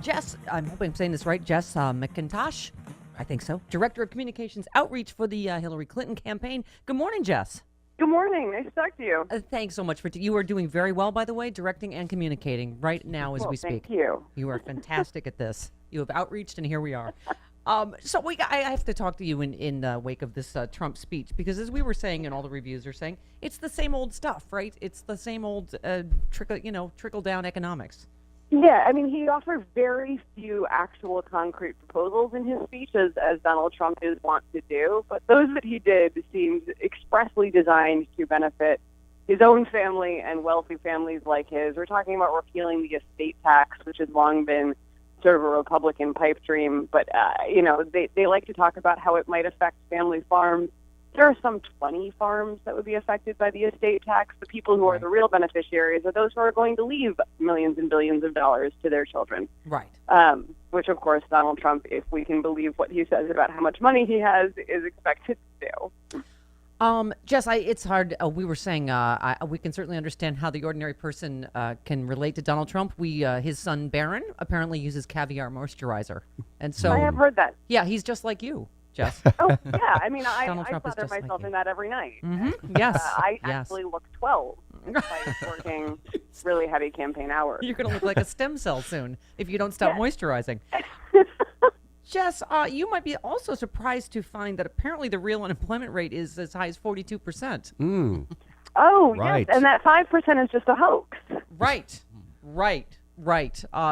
Jess, I'm hoping I'm saying this right, Jess Mcintosh, I think so, Director of Communications Outreach for the Hillary Clinton campaign. Good morning, Jess. Good morning. Nice to talk to you. Thanks so much for you are doing very well, by the way, directing and communicating right now as we speak. Thank you. You are fantastic at this. You have outreached, and here we are. I have to talk to you in the wake of this Trump speech, because as we were saying, and all the reviews are saying, it's the same old stuff, right? It's the same old trickle down economics. Yeah, I mean, he offered very few actual concrete proposals in his speech, as Donald Trump is wont to do. But those that he did seemed expressly designed to benefit his own family and wealthy families like his. We're talking about repealing the estate tax, which has long been sort of a Republican pipe dream. But, they like to talk about how it might affect family farms. There are some 20 farms that would be affected by the estate tax. The people who are the real beneficiaries are those who are going to leave millions and billions of dollars to their children. Right. Which, of course, Donald Trump, if we can believe what he says about how much money he has, is expected to do. Jess, it's hard. We were saying we can certainly understand how the ordinary person can relate to Donald Trump. His son Barron apparently uses caviar moisturizer, and so I have heard that. Yeah, he's just like you, Jess. Oh, yeah. I mean, I flatter like myself you. in that every night. Mm-hmm. Yes. I yes. actually look 12 despite working really heavy campaign hours. You're going to look like a stem cell soon if you don't stop moisturizing. Jess, you might be also surprised to find that apparently the real unemployment rate is as high as 42%. Oh, right. Yes, and that 5% is just a hoax. Right.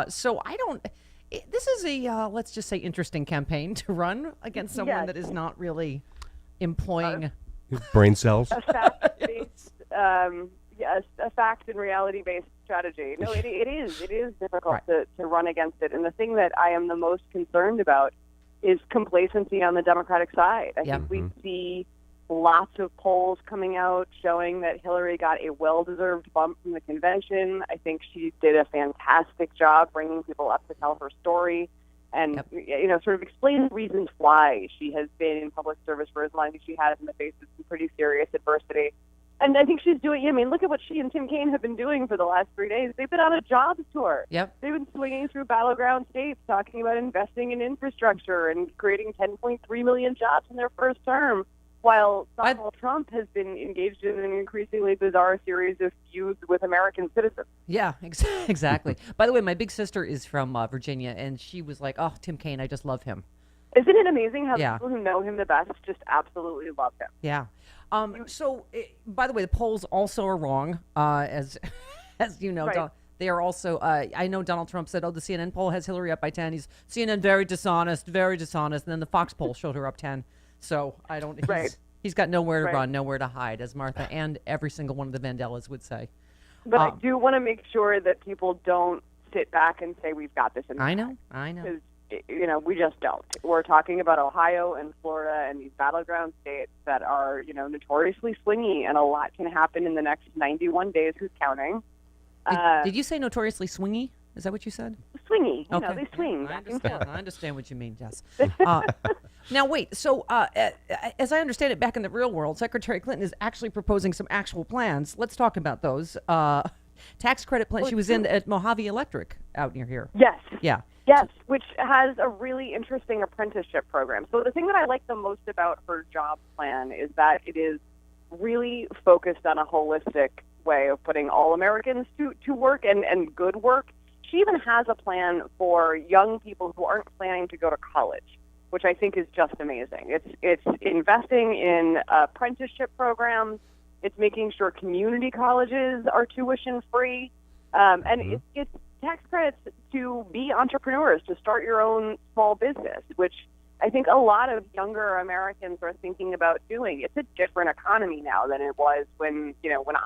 So I don't... This is a, let's just say, interesting campaign to run against someone that is not really employing... brain cells. A fact-based, a fact and reality-based strategy. No, it is difficult to run against it. And the thing that I am the most concerned about is complacency on the Democratic side. I think we see lots of polls coming out showing that Hillary got a well-deserved bump from the convention. I think she did a fantastic job bringing people up to tell her story and, sort of explain the reasons why she has been in public service for as long as she has in the face of some pretty serious adversity. And I think she's doing, look at what she and Tim Kaine have been doing for the last 3 days. They've been on a jobs tour. Yep. They've been swinging through battleground states, talking about investing in infrastructure and creating 10.3 million jobs in their first term, while Donald Trump has been engaged in an increasingly bizarre series of feuds with American citizens. Yeah, exactly. By the way, my big sister is from Virginia, and she was like, oh, Tim Kaine, I just love him. Isn't it amazing how people who know him the best just absolutely love him? Yeah. By the way, the polls also are wrong, as you know. Right. They are also, I know Donald Trump said, the CNN poll has Hillary up by 10. CNN very dishonest. And then the Fox poll showed her up 10. So I don't, he's got nowhere to run, nowhere to hide, as Martha and every single one of the Vandellas would say. But I do want to make sure that people don't sit back and say we've got this in I know. Because, we just don't. We're talking about Ohio and Florida and these battleground states that are, notoriously swingy, and a lot can happen in the next 91 days. Who's counting? Did you say notoriously swingy? Is that what you said? Swingy. Okay. They swing. I understand what you mean, Jess. Now, wait. So, as I understand it, back in the real world, Secretary Clinton is actually proposing some actual plans. Let's talk about those. Tax credit plan. She was in at Mojave Electric out near here. Yes. Yeah. Yes, which has a really interesting apprenticeship program. So the thing that I like the most about her job plan is that it is really focused on a holistic way of putting all Americans to work and good work. She even has a plan for young people who aren't planning to go to college, which I think is just amazing. It's investing in apprenticeship programs. It's making sure community colleges are tuition free, and it's tax credits to be entrepreneurs, to start your own small business, which I think a lot of younger Americans are thinking about doing. It's a different economy now than it was when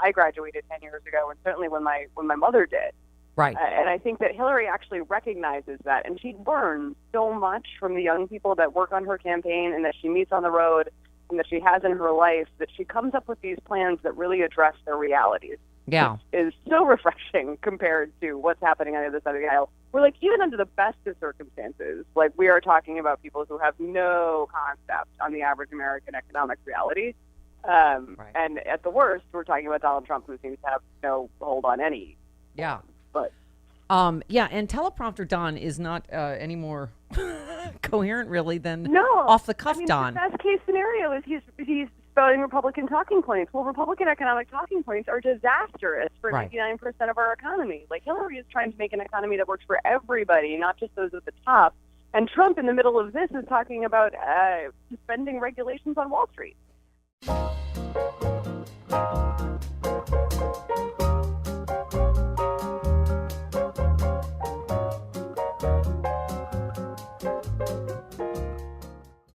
I graduated 10 years ago, and certainly when my mother did. Right. And I think that Hillary actually recognizes that, and she learns so much from the young people that work on her campaign and that she meets on the road and that she has in her life, that she comes up with these plans that really address their realities. Yeah. Is so refreshing compared to what's happening on the other side of the aisle. We're even under the best of circumstances, we are talking about people who have no concept on the average American economic reality. And at the worst, we're talking about Donald Trump, who seems to have no hold on any. Yeah. But Yeah, and teleprompter Don is not any more coherent, really, than No, off the cuff I mean, Don. the best case scenario is he's spouting Republican talking points. Well, Republican economic talking points are disastrous for Right. 99% of our economy. Like, Hillary is trying to make an economy that works for everybody, not just those at the top. And Trump, in the middle of this, is talking about suspending regulations on Wall Street.